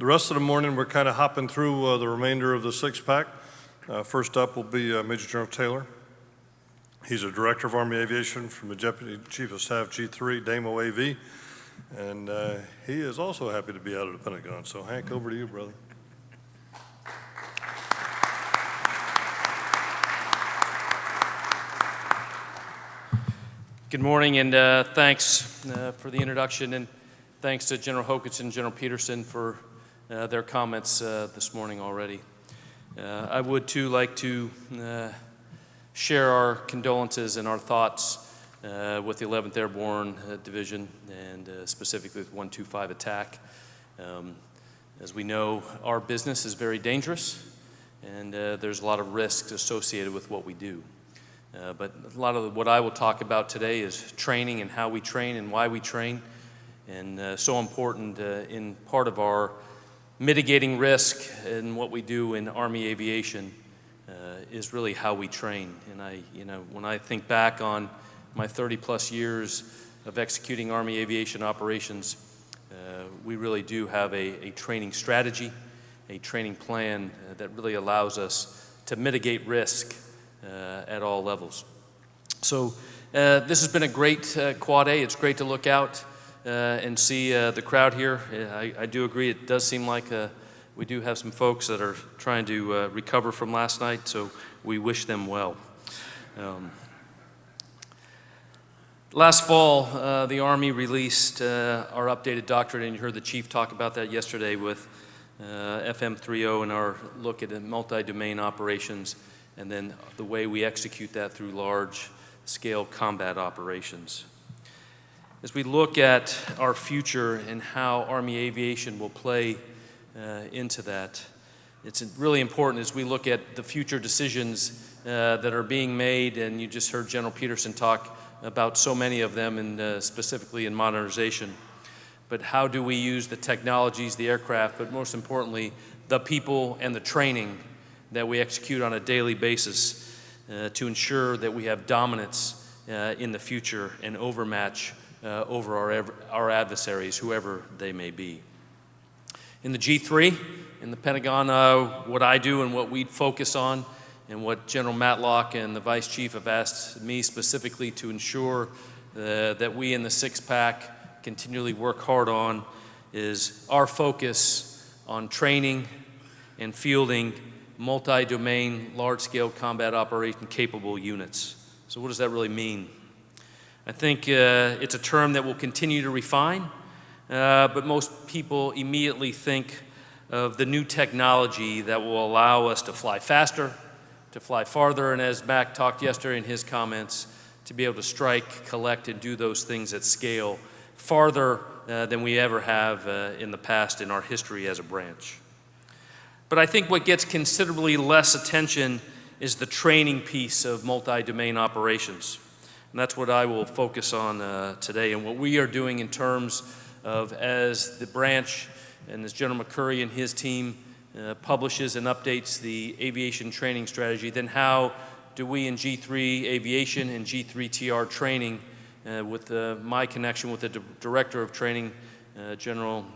The rest of the morning, we're kind of hopping through the remainder of the six-pack. First up will be Major General Taylor. He's a Director of Army Aviation from the Deputy Chief of Staff G3, DAMO-AV, and he is also happy to be out of the Pentagon. So Hank, over to you, brother. Good morning, and thanks for the introduction, and thanks to General Hokanson and General Peterson for their comments this morning already. I would too like to share our condolences and our thoughts with the 11th Airborne Division and specifically with 125 attack. As we know, our business is very dangerous, and there's a lot of risks associated with what we do. But a lot of what I will talk about today is training and how we train and why we train, and so important in part of our mitigating risk in what we do in Army aviation is really how we train. And when I think back on my 30-plus years of executing Army aviation operations, we really do have a training strategy, a training plan that really allows us to mitigate risk at all levels. So this has been a great Quad A. It's great to look out and see the crowd here. I do agree, it does seem like we do have some folks that are trying to recover from last night, so we wish them well. Last fall, the Army released our updated doctrine, and you heard the Chief talk about that yesterday with FM 3.0 and our look at multi-domain operations, and then the way we execute that through large-scale combat operations. As we look at our future and how Army aviation will play into that, it's really important as we look at the future decisions that are being made, and you just heard General Peterson talk about so many of them, and specifically in modernization. But how do we use the technologies, the aircraft, but most importantly, the people and the training that we execute on a daily basis to ensure that we have dominance in the future and overmatch over our adversaries, whoever they may be. In the G3, in the Pentagon, what I do and what we focus on, and what General Matlock and the Vice Chief have asked me specifically to ensure that we in the six-pack continually work hard on, is our focus on training and fielding multi-domain, large-scale combat operation capable units. So what does that really mean? I think it's a term that will continue to refine, but most people immediately think of the new technology that will allow us to fly faster, to fly farther, and as Mac talked yesterday in his comments, to be able to strike, collect, and do those things at scale farther than we ever have in the past in our history as a branch. But I think what gets considerably less attention is the training piece of multi-domain operations. And that's what I will focus on today, and what we are doing in terms of, as the branch and as General McCurry and his team publishes and updates the aviation training strategy, then how do we in G3 Aviation and G3 TR training, with my connection with the Director of Training, General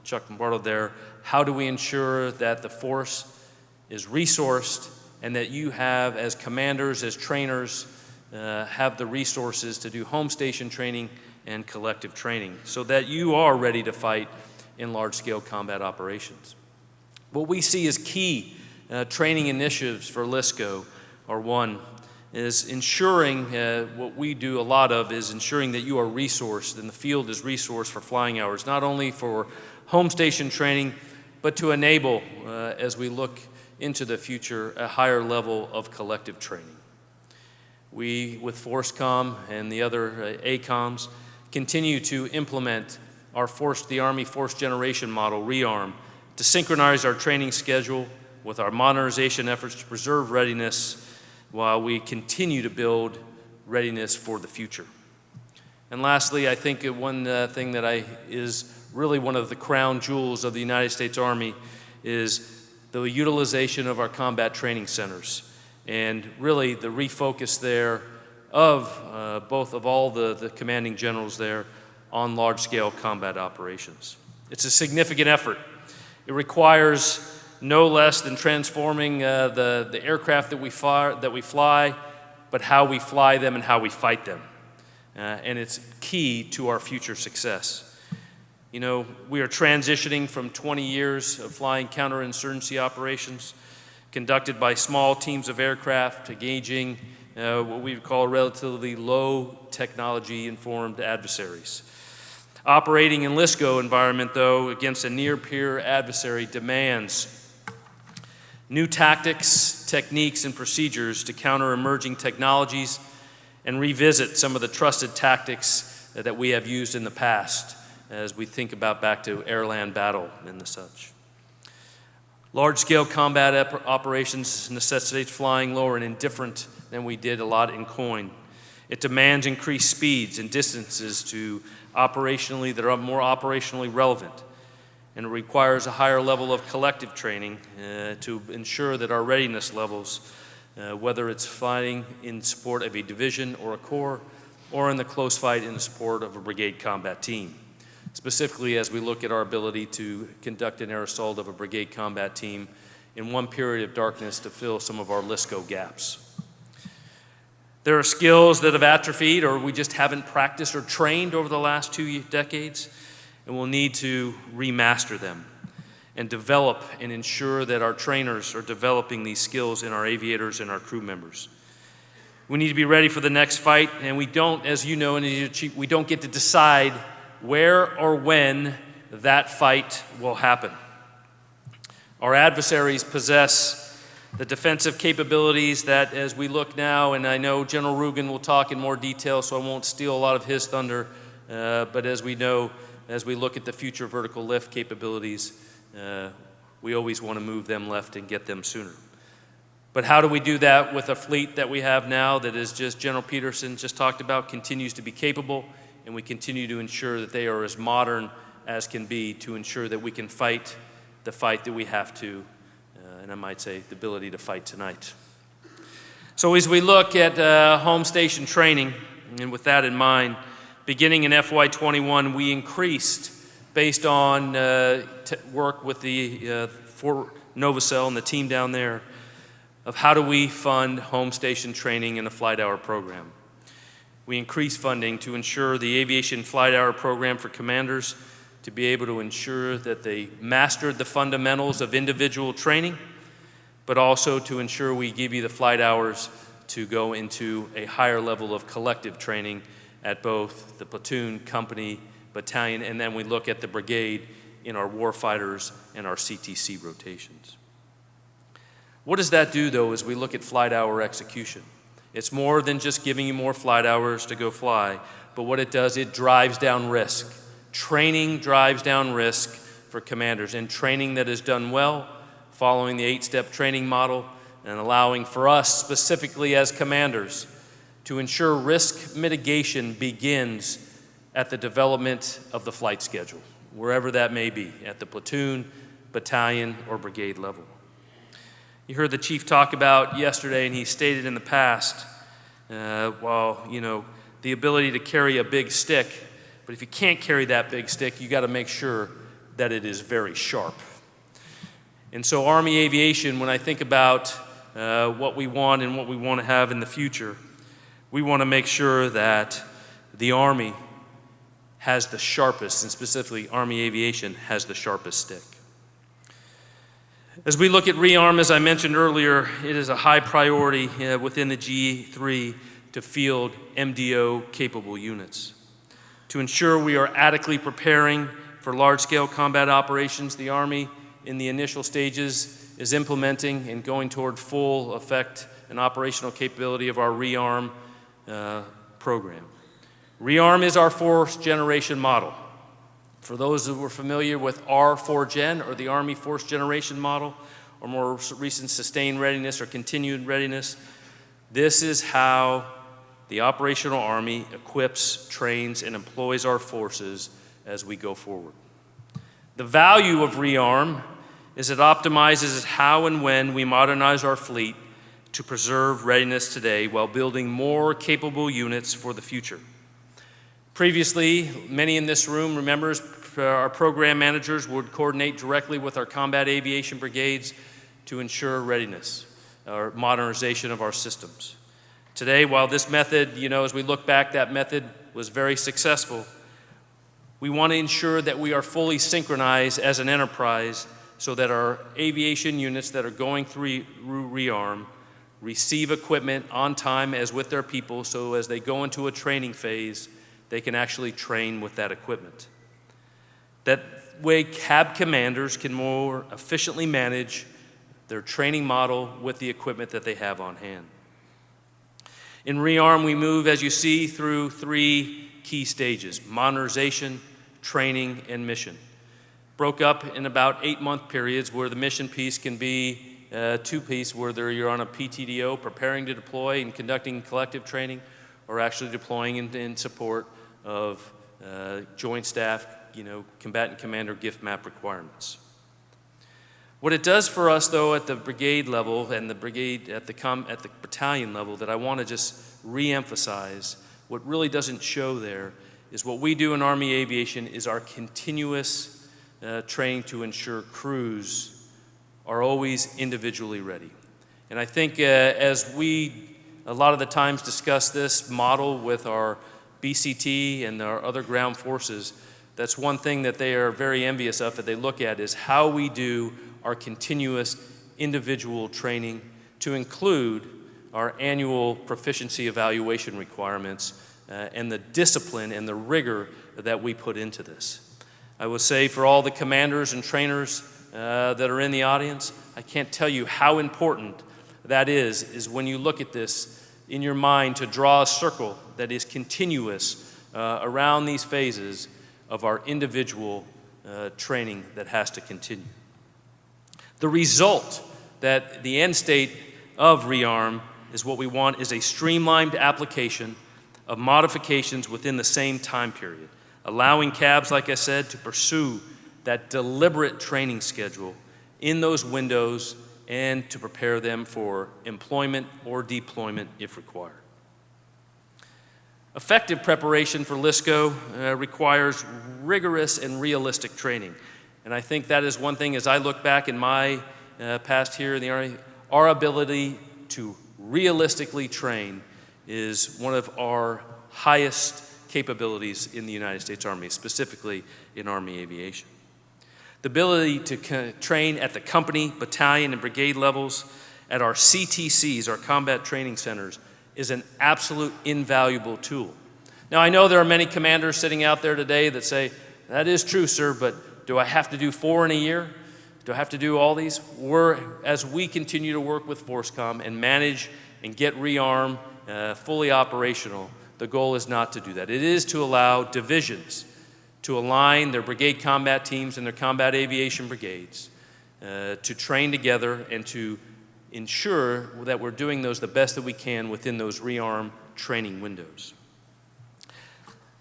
Chuck Lombardo there, how do we ensure that the force is resourced and that you have, as commanders, as trainers, have the resources to do home station training and collective training so that you are ready to fight in large-scale combat operations. What we see as key training initiatives for LSCO are, one, is ensuring, what we do a lot of is ensuring that you are resourced and the field is resourced for flying hours, not only for home station training, but to enable, as we look into the future, a higher level of collective training. We, with FORSCOM and the other ACOMs, continue to implement the Army Force Generation Model, Rearm, to synchronize our training schedule with our modernization efforts to preserve readiness while we continue to build readiness for the future. And lastly, I think one thing that is really one of the crown jewels of the United States Army is the utilization of our combat training centers, and really the refocus there of both of all the commanding generals there on large-scale combat operations. It's a significant effort, It requires no less than transforming the aircraft that we fly, but how we fly them and how we fight them. And it's key to our future success. You know, we are transitioning from 20 years of flying counterinsurgency operations conducted by small teams of aircraft engaging what we would call relatively low technology-informed adversaries. Operating in LSCO environment, though, against a near-peer adversary demands new tactics, techniques, and procedures to counter emerging technologies and revisit some of the trusted tactics that we have used in the past as we think about back to air-land battle and the such. Large-scale combat operations necessitates flying lower and indifferent than we did a lot in COIN. It demands increased speeds and distances that are more operationally relevant, and it requires a higher level of collective training to ensure that our readiness levels, whether it's fighting in support of a division or a corps, or in the close fight in support of a brigade combat team. Specifically, as we look at our ability to conduct an air assault of a brigade combat team in one period of darkness to fill some of our LSCO gaps. There are skills that have atrophied or we just haven't practiced or trained over the last 2 decades, and we'll need to remaster them and develop and ensure that our trainers are developing these skills in our aviators and our crew members. We need to be ready for the next fight, and we don't, as you know, we don't get to decide where or when that fight will happen. Our adversaries possess the defensive capabilities that, as we look now, and I know General Rugen will talk in more detail, so I won't steal a lot of his thunder, but as we know, as we look at the future vertical lift capabilities, we always want to move them left and get them sooner. But how do we do that with a fleet that we have now that is just, General Peterson just talked about, continues to be capable, and we continue to ensure that they are as modern as can be to ensure that we can fight the fight that we have to, and I might say the ability to fight tonight. So as we look at home station training, and with that in mind, beginning in FY21, we increased based on work with the Fort Novacell and the team down there of how do we fund home station training in the flight hour program. We increased funding to ensure the aviation flight hour program for commanders to be able to ensure that they mastered the fundamentals of individual training, but also to ensure we give you the flight hours to go into a higher level of collective training at both the platoon, company, battalion, and then we look at the brigade in our warfighters and our CTC rotations. What does that do, though, as we look at flight hour execution? It's more than just giving you more flight hours to go fly, but what it does, it drives down risk. Training drives down risk for commanders, and training that is done well, following the 8-step training model, and allowing for us specifically as commanders to ensure risk mitigation begins at the development of the flight schedule, wherever that may be, at the platoon, battalion, or brigade level. You heard the chief talk about yesterday, and he stated in the past, the ability to carry a big stick, but if you can't carry that big stick, you got to make sure that it is very sharp. And so Army Aviation, when I think about what we want and what we want to have in the future, we want to make sure that the Army has the sharpest, and specifically Army Aviation has the sharpest stick. As we look at Rearm, as I mentioned earlier, it is a high priority within the GE3 to field MDO-capable units. To ensure we are adequately preparing for large-scale combat operations, the Army, in the initial stages, is implementing and going toward full effect and operational capability of our Rearm program. Rearm is our fourth-generation model. For those who are familiar with R4Gen, or the Army Fourth Generation model, or more recent sustained readiness or continued readiness, this is how the operational Army equips, trains, and employs our forces as we go forward. The value of Rearm is it optimizes how and when we modernize our fleet to preserve readiness today while building more capable units for the future. Previously, many in this room our program managers would coordinate directly with our combat aviation brigades to ensure readiness or modernization of our systems. Today, while this method, as we look back, that method was very successful, we want to ensure that we are fully synchronized as an enterprise so that our aviation units that are going through Rearm receive equipment on time as with their people, so as they go into a training phase, they can actually train with that equipment. That way, cab commanders can more efficiently manage their training model with the equipment that they have on hand. In Rearm, we move, as you see, through 3 key stages: modernization, training, and mission. Broke up in about 8-month periods where the mission piece can be 2-piece, whether you're on a PTDO, preparing to deploy and conducting collective training, or actually deploying in support of joint staff, combatant commander gift map requirements. What it does for us, though, at the brigade level and the brigade at the battalion level, that I want to just re-emphasize, what really doesn't show there is what we do in Army Aviation is our continuous training to ensure crews are always individually ready. And I think as we a lot of the times discuss this model with our BCT and our other ground forces, that's one thing that they are very envious of, that they look at, is how we do our continuous individual training to include our annual proficiency evaluation requirements and the discipline and the rigor that we put into this. I would say for all the commanders and trainers that are in the audience, I can't tell you how important that is when you look at this in your mind, to draw a circle that is continuous around these phases of our individual training that has to continue. The result, that the end state of Rearm, is what we want is a streamlined application of modifications within the same time period, allowing cabs, like I said, to pursue that deliberate training schedule in those windows and to prepare them for employment or deployment if required. Effective preparation for LSCO requires rigorous and realistic training. And I think that is one thing, as I look back in my past here in the Army, our ability to realistically train is one of our highest capabilities in the United States Army, specifically in Army Aviation. The ability to train at the company, battalion, and brigade levels at our CTCs, our combat training centers, is an absolute invaluable tool. Now, I know there are many commanders sitting out there today that say, that is true, sir, but do I have to do 4 in a year? Do I have to do all these? As we continue to work with FORSCOM and manage and get Rearm fully operational, the goal is not to do that. It is to allow divisions to align their brigade combat teams and their combat aviation brigades to train together and to ensure that we're doing those the best that we can within those Rearm training windows.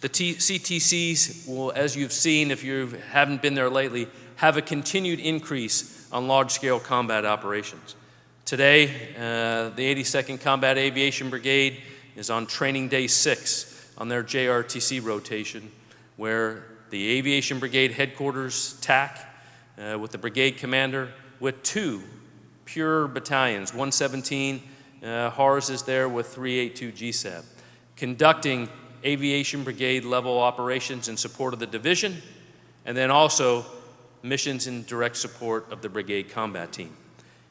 The CTCs will, as you've seen, if you haven't been there lately, have a continued increase on large-scale combat operations. Today, the 82nd Combat Aviation Brigade is on training day 6 on their JRTC rotation, where the Aviation Brigade headquarters TAC with the brigade commander with 2 pure battalions, 117, HARS is there with 382 GSAB, conducting Aviation Brigade level operations in support of the division, and then also missions in direct support of the brigade combat team.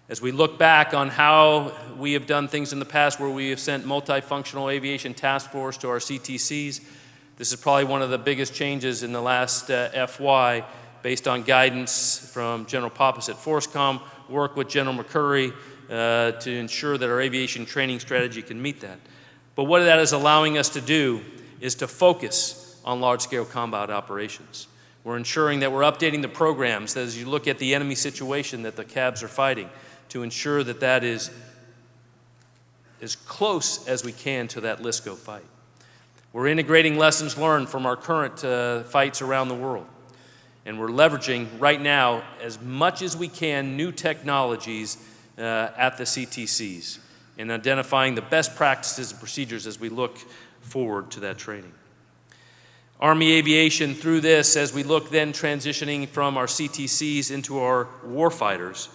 As we look back on how we have done things in the past, where we have sent multifunctional aviation task force to our CTCs, this is probably one of the biggest changes in the last FY, based on guidance from General Pappas at FORSCOM, work with General McCurry to ensure that our aviation training strategy can meet that. But what that is allowing us to do is to focus on large-scale combat operations. We're ensuring that we're updating the programs that, as you look at the enemy situation that the cabs are fighting, to ensure that that is as close as we can to that LSCO fight. We're integrating lessons learned from our current fights around the world. And we're leveraging right now, as much as we can, new technologies at the CTCs and identifying the best practices and procedures as we look forward to that training. Army Aviation, through this, as we look then transitioning from our CTCs into our warfighters,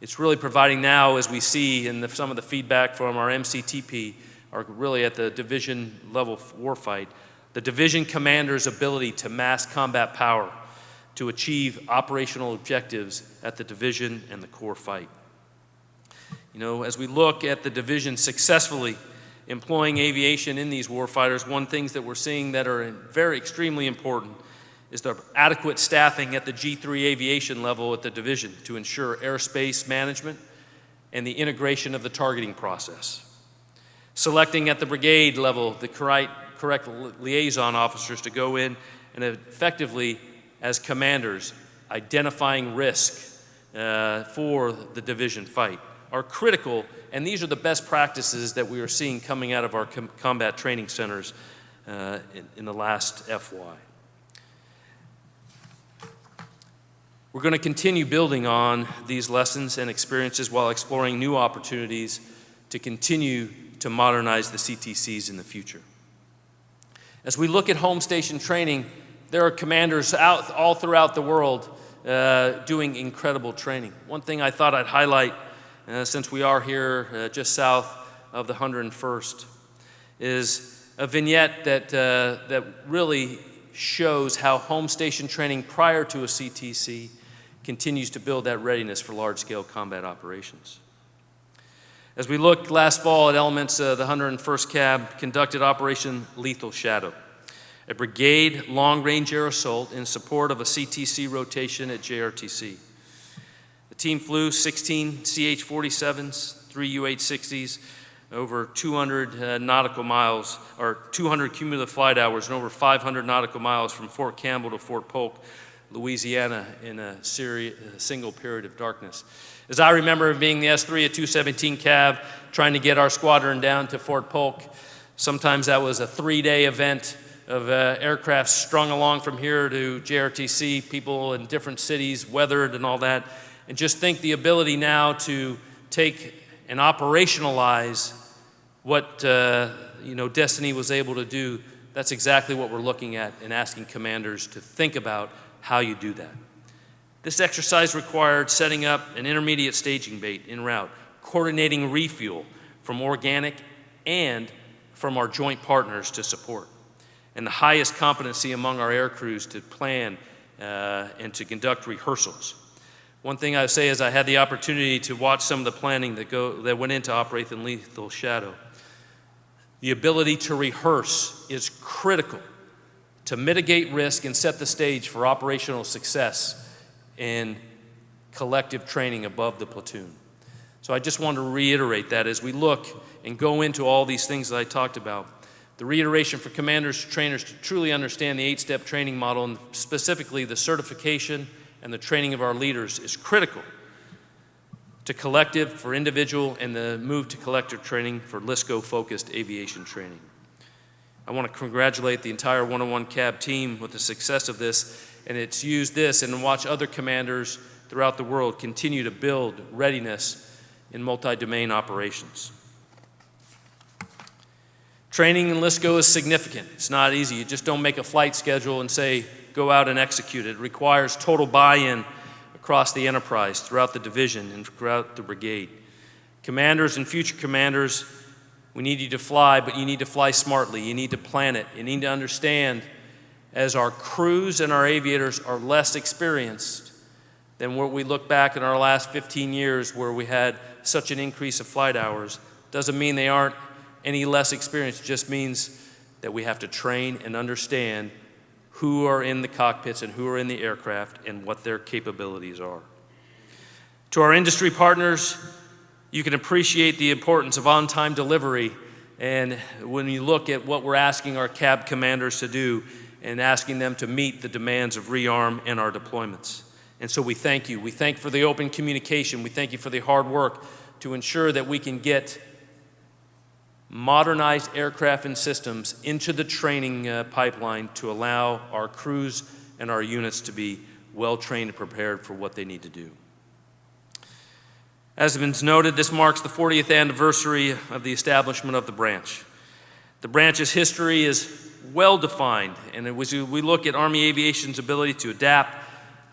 it's really providing now, as we see in some of the feedback from our MCTP, are really at the division level warfight, the division commander's ability to mass combat power to achieve operational objectives at the division and the corps fight. You know, as we look at the division successfully employing aviation in these warfighters, one things that we're seeing that are very extremely important is the adequate staffing at the G3 aviation level at the division to ensure airspace management and the integration of the targeting process. Selecting at the brigade level the correct liaison officers to go in and effectively, as commanders, identifying risk for the division fight are critical, and these are the best practices that we are seeing coming out of our combat training centers in the last FY. We're going to continue building on these lessons and experiences while exploring new opportunities to continue to modernize the CTCs in the future. As we look at home station training, there are commanders out all throughout the world doing incredible training. One thing I thought I'd highlight, since we are here just south of the 101st, is a vignette that really shows how home station training prior to a CTC continues to build that readiness for large-scale combat operations. As we looked last fall at elements of the 101st Cab conducted Operation Lethal Shadow, a brigade long-range air assault in support of a CTC rotation at JRTC. The team flew 16 CH-47s, 3 UH-60s, over 200 nautical miles, or 200 cumulative flight hours, and over 500 nautical miles from Fort Campbell to Fort Polk, Louisiana, in a single period of darkness. As I remember being the S3 at 217 Cab, trying to get our squadron down to Fort Polk, sometimes that was a 3-day event of aircraft strung along from here to JRTC, people in different cities, weathered and all that, and just think the ability now to take and operationalize what Destiny was able to do. That's exactly what we're looking at and asking commanders to think about how you do that. This exercise required setting up an intermediate staging bait en route, coordinating refuel from organic and from our joint partners to support, and the highest competency among our air crews to plan and to conduct rehearsals. One thing I would say is I had the opportunity to watch some of the planning that went into Operation Lethal Shadow. The ability to rehearse is critical to mitigate risk and set the stage for operational success and collective training above the platoon. So I just want to reiterate that as we look and go into all these things that I talked about. The reiteration for commanders, trainers to truly understand the 8-step training model, and specifically the certification and the training of our leaders, is critical to collective for individual and the move to collective training for LSCO-focused aviation training. I want to congratulate the entire 101 Cab team with the success of this, and it's used this and watch other commanders throughout the world continue to build readiness in multi-domain operations. Training in LSCO is significant. It's not easy. You just don't make a flight schedule and say, go out and execute it. It requires total buy-in across the enterprise, throughout the division, and throughout the brigade. Commanders and future commanders, we need you to fly, but you need to fly smartly. You need to plan it. You need to understand, as our crews and our aviators are less experienced than what we look back in our last 15 years where we had such an increase of flight hours, doesn't mean they aren't any less experienced. It just means that we have to train and understand who are in the cockpits and who are in the aircraft and what their capabilities are. To our industry partners, you can appreciate the importance of on-time delivery, and when you look at what we're asking our cab commanders to do and asking them to meet the demands of Rearm and our deployments. And so we thank you. We thank you for the open communication. We thank you for the hard work to ensure that we can get modernized aircraft and systems into the training pipeline to allow our crews and our units to be well-trained and prepared for what they need to do. As has been noted, this marks the 40th anniversary of the establishment of the branch. The branch's history is well-defined, and we look at Army Aviation's ability to adapt,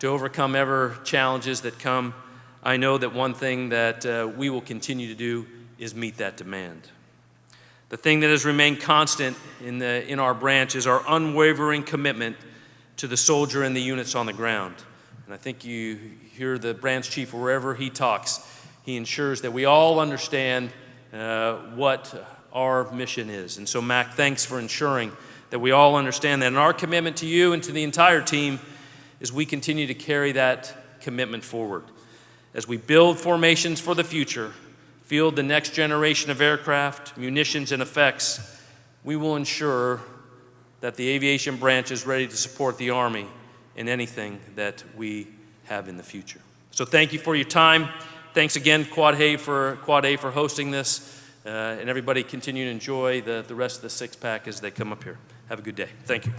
to overcome ever challenges that come, I know that one thing that we will continue to do is meet that demand. The thing that has remained constant in our branch is our unwavering commitment to the soldier and the units on the ground. And I think you hear the branch chief wherever he talks. He ensures that we all understand what our mission is. And so, Mac, thanks for ensuring that we all understand that. And our commitment to you and to the entire team is we continue to carry that commitment forward. As we build formations for the future, field the next generation of aircraft, munitions, and effects, we will ensure that the aviation branch is ready to support the Army in anything that we have in the future. So thank you for your time. Thanks again, Quad A for hosting this. And everybody continue to enjoy the rest of the six-pack as they come up here. Have a good day. Thank you.